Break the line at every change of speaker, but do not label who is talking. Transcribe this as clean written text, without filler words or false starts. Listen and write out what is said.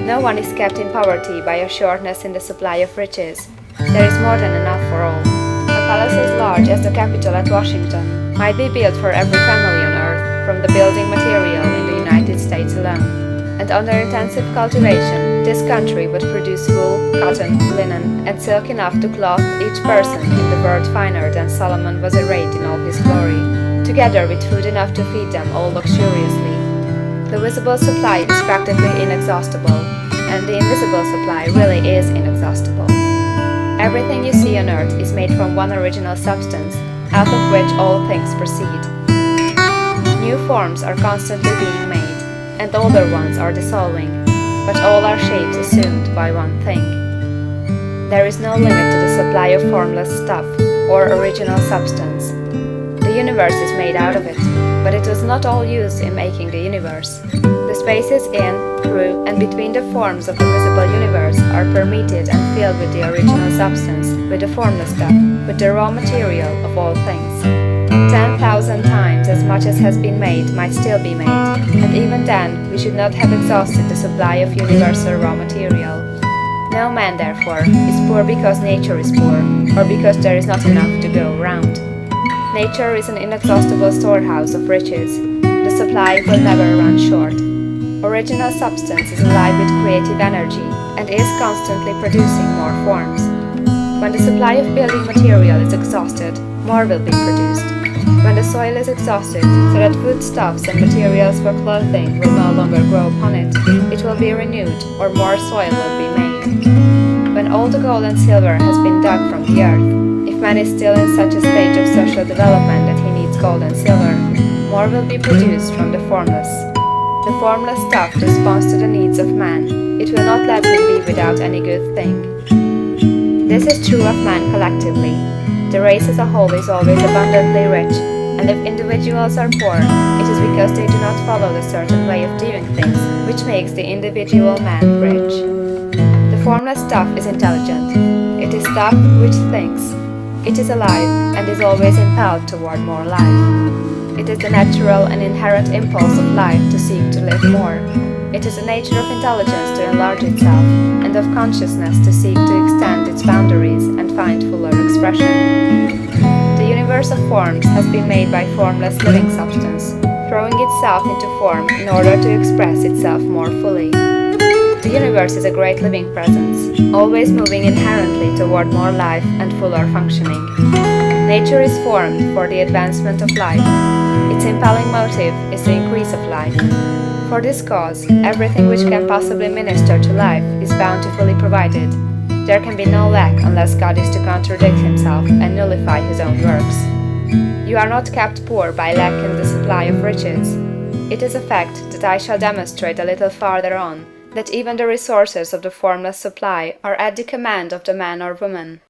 No one is kept in poverty by a shortness in the supply of riches. There is more than enough for all. A palace as large as the Capitol at Washington might be built for every family on earth from the building material in the United States alone. And under intensive cultivation, this country would produce wool, cotton, linen, and silk enough to clothe each person in the world finer than Solomon was arrayed in all his glory, together with food enough to feed them all luxuriously. The visible supply is practically inexhaustible, and the invisible supply really is inexhaustible. Everything you see on earth is made from one original substance, out of which all things proceed. New forms are constantly being made, and older ones are dissolving, but all are shapes assumed by one thing. There is no limit to the supply of formless stuff, or original substance. The universe is made out of it, but it was not all used in making the universe. The spaces in, through, and between the forms of the visible universe are permeated and filled with the original substance, with the formless stuff, with the raw material of all things. 10,000 times as much as has been made might still be made, and even then we should not have exhausted the supply of universal raw material. No man, therefore, is poor because nature is poor, or because there is not enough to go around. Nature is an inexhaustible storehouse of riches. The supply will never run short. Original substance is alive with creative energy, and is constantly producing more forms. When the supply of building material is exhausted, more will be produced. When the soil is exhausted, so that foodstuffs and materials for clothing will no longer grow upon it, it will be renewed, or more soil will be made. When all the gold and silver has been dug from the earth, if man is still in such a stage of social development that he needs gold and silver, more will be produced from the formless. The formless stuff responds to the needs of man. It will not let him be without any good thing. This is true of man collectively. The race as a whole is always abundantly rich, and if individuals are poor, it is because they do not follow the certain way of doing things which makes the individual man rich. The formless stuff is intelligent. It is stuff which thinks. It is alive and is always impelled toward more life. It is the natural and inherent impulse of life to seek to live more. It is the nature of intelligence to enlarge itself, and of consciousness to seek to extend its boundaries and find fuller expression. The universe of forms has been made by formless living substance, throwing itself into form in order to express itself more fully. The universe is a great living presence, always moving inherently toward more life and fuller functioning. Nature is formed for the advancement of life. Its impelling motive is the increase of life. For this cause, everything which can possibly minister to life is bountifully provided. There can be no lack unless God is to contradict himself and nullify his own works. You are not kept poor by lack in the supply of riches. It is a fact that I shall demonstrate a little farther on, that even the resources of the formless supply are at the command of the man or woman.